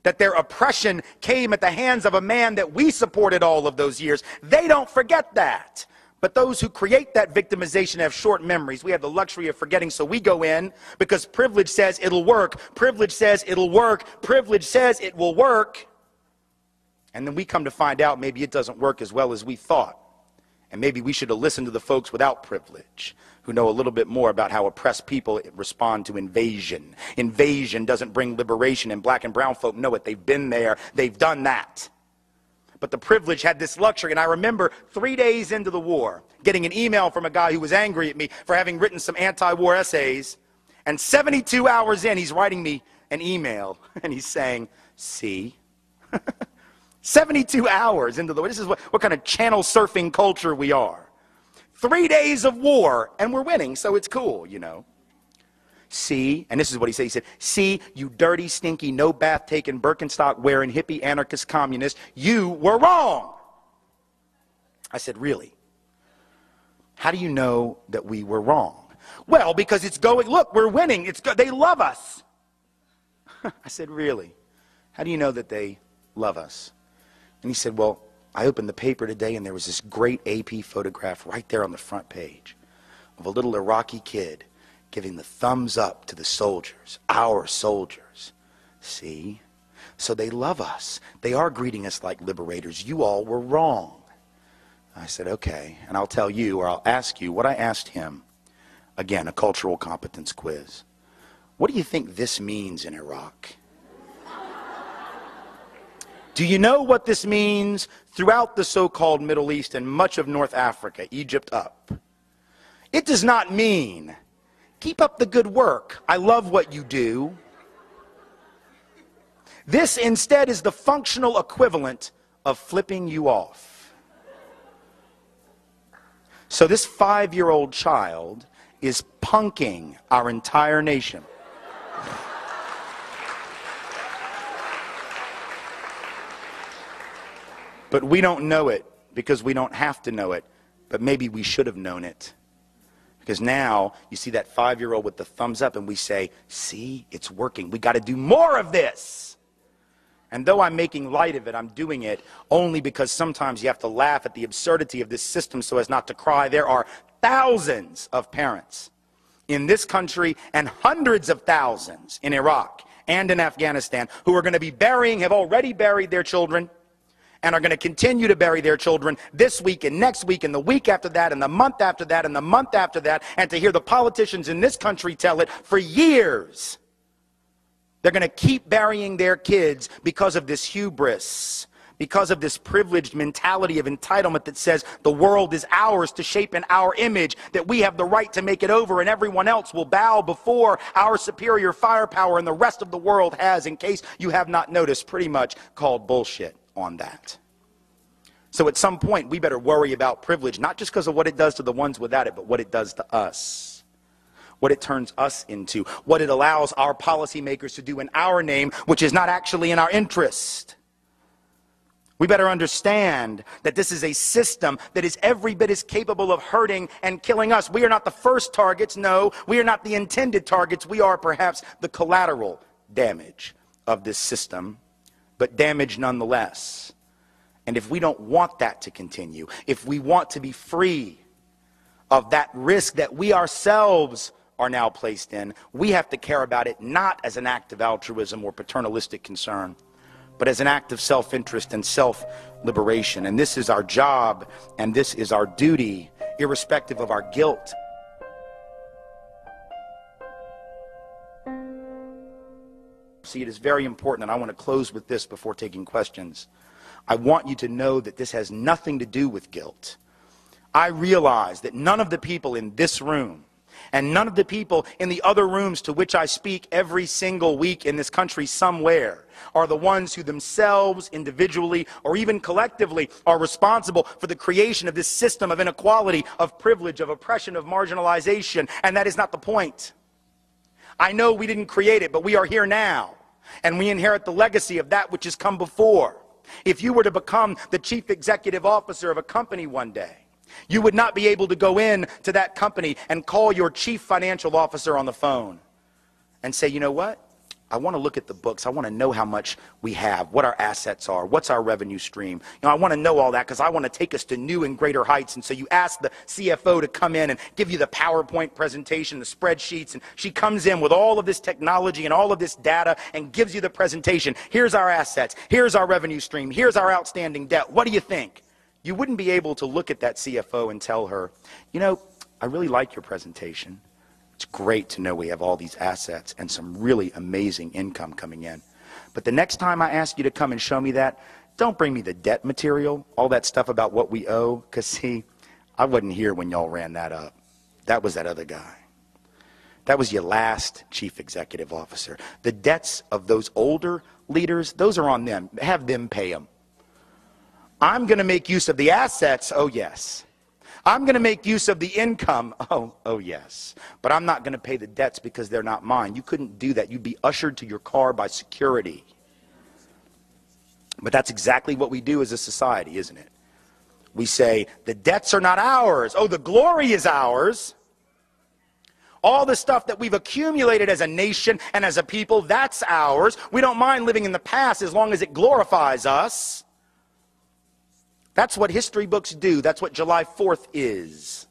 that their oppression came at the hands of a man that we supported all of those years. They don't forget that. But those who create that victimization have short memories. We have the luxury of forgetting, so we go in because privilege says it'll work. Privilege says it'll work. Privilege says it will work. And then we come to find out maybe it doesn't work as well as we thought. And maybe we should have listened to the folks without privilege, who know a little bit more about how oppressed people respond to invasion. Invasion doesn't bring liberation, and black and brown folk know it. They've been there. They've done that. But the privilege had this luxury, and I remember 3 days into the war, getting an email from a guy who was angry at me for having written some anti-war essays, and 72 hours in, he's writing me an email, and he's saying, see? 72 hours into the war. This is what kind of channel surfing culture we are. 3 days of war, and we're winning, so it's cool, you know. See, and this is what he said. He said, see, you dirty, stinky, no bath taking, Birkenstock wearing, hippie, anarchist, communist, you were wrong. I said, really? How do you know that we were wrong? Well, because it's going, look, we're winning. They love us. I said, really? How do you know that they love us? And he said, well, I opened the paper today and there was this great AP photograph right there on the front page of a little Iraqi kid giving the thumbs up to the soldiers, our soldiers. See? So they love us. They are greeting us like liberators. You all were wrong. I said, okay, and I'll tell you, or I'll ask you what I asked him. Again, a cultural competence quiz. What do you think this means in Iraq? Do you know what this means throughout the so-called Middle East and much of North Africa, Egypt up? It does not mean, keep up the good work, I love what you do. This instead is the functional equivalent of flipping you off. So this 5-year-old child is punking our entire nation. But we don't know it because we don't have to know it, but maybe we should have known it. Because now you see that 5-year-old with the thumbs up and we say, see, it's working. We got to do more of this. And though I'm making light of it, I'm doing it only because sometimes you have to laugh at the absurdity of this system so as not to cry. There are thousands of parents in this country and hundreds of thousands in Iraq and in Afghanistan who are going to be have already buried their children, and are going to continue to bury their children this week and next week and the week after that and the month after that and the month after that, and to hear the politicians in this country tell it for years. They're going to keep burying their kids because of this hubris, because of this privileged mentality of entitlement that says the world is ours to shape in our image, that we have the right to make it over and everyone else will bow before our superior firepower, and the rest of the world has, in case you have not noticed, pretty much called bullshit on that. So at some point we better worry about privilege, not just because of what it does to the ones without it, but what it does to us, what it turns us into, what it allows our policymakers to do in our name, which is not actually in our interest. We better understand that this is a system that is every bit as capable of hurting and killing us. We are not the first targets. No, we are not the intended targets. We are perhaps the collateral damage of this system, but damage nonetheless. And if we don't want that to continue, if we want to be free of that risk that we ourselves are now placed in, we have to care about it not as an act of altruism or paternalistic concern, but as an act of self-interest and self-liberation. And this is our job, and this is our duty, irrespective of our guilt. See, it is very important, and I want to close with this before taking questions. I want you to know that this has nothing to do with guilt. I realize that none of the people in this room and none of the people in the other rooms to which I speak every single week in this country somewhere are the ones who themselves, individually, or even collectively, are responsible for the creation of this system of inequality, of privilege, of oppression, of marginalization, and that is not the point. I know we didn't create it, but we are here now, and we inherit the legacy of that which has come before. If you were to become the chief executive officer of a company one day, you would not be able to go in to that company and call your chief financial officer on the phone and say, you know what? I want to look at the books. I want to know how much we have, what our assets are, what's our revenue stream. I want to know all that because I want to take us to new and greater heights. And so you ask the CFO to come in and give you the PowerPoint presentation, the spreadsheets, and she comes in with all of this technology and all of this data and gives you the presentation. Here's our assets. Here's our revenue stream. Here's our outstanding debt. What do you think? You wouldn't be able to look at that CFO and tell her, you know, I really like your presentation. It's great to know we have all these assets and some really amazing income coming in. But the next time I ask you to come and show me that, don't bring me the debt material, all that stuff about what we owe, because see, I wasn't here when y'all ran that up. That was that other guy. That was your last chief executive officer. The debts of those older leaders, those are on them. Have them pay them. I'm going to make use of the assets, oh yes. I'm going to make use of the income, oh yes. But I'm not going to pay the debts because they're not mine. You couldn't do that. You'd be ushered to your car by security. But that's exactly what we do as a society, isn't it? We say, the debts are not ours. Oh, the glory is ours. All the stuff that we've accumulated as a nation and as a people, that's ours. We don't mind living in the past as long as it glorifies us. That's what history books do. That's what July 4th is.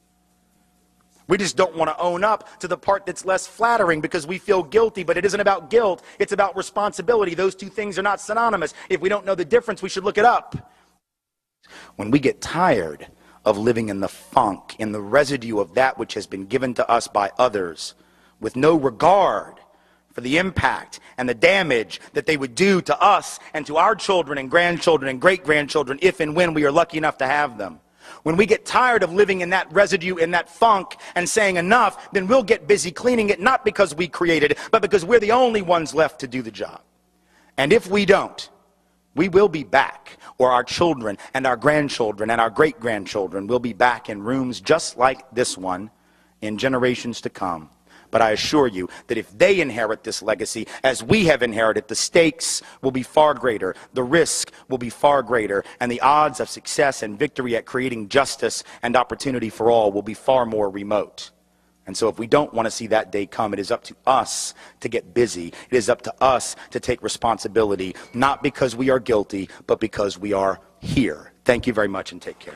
We just don't want to own up to the part that's less flattering because we feel guilty, but it isn't about guilt. It's about responsibility. Those two things are not synonymous. If we don't know the difference, we should look it up. When we get tired of living in the funk, in the residue of that which has been given to us by others, with no regard for the impact and the damage that they would do to us and to our children and grandchildren and great-grandchildren if and when we are lucky enough to have them. When we get tired of living in that residue, in that funk, and saying enough, then we'll get busy cleaning it, not because we created it, but because we're the only ones left to do the job. And if we don't, we will be back, or our children and our grandchildren and our great-grandchildren will be back in rooms just like this one in generations to come. But I assure you that if they inherit this legacy, as we have inherited, the stakes will be far greater, the risk will be far greater, and the odds of success and victory at creating justice and opportunity for all will be far more remote. And so if we don't want to see that day come, it is up to us to get busy. It is up to us to take responsibility, not because we are guilty, but because we are here. Thank you very much and take care.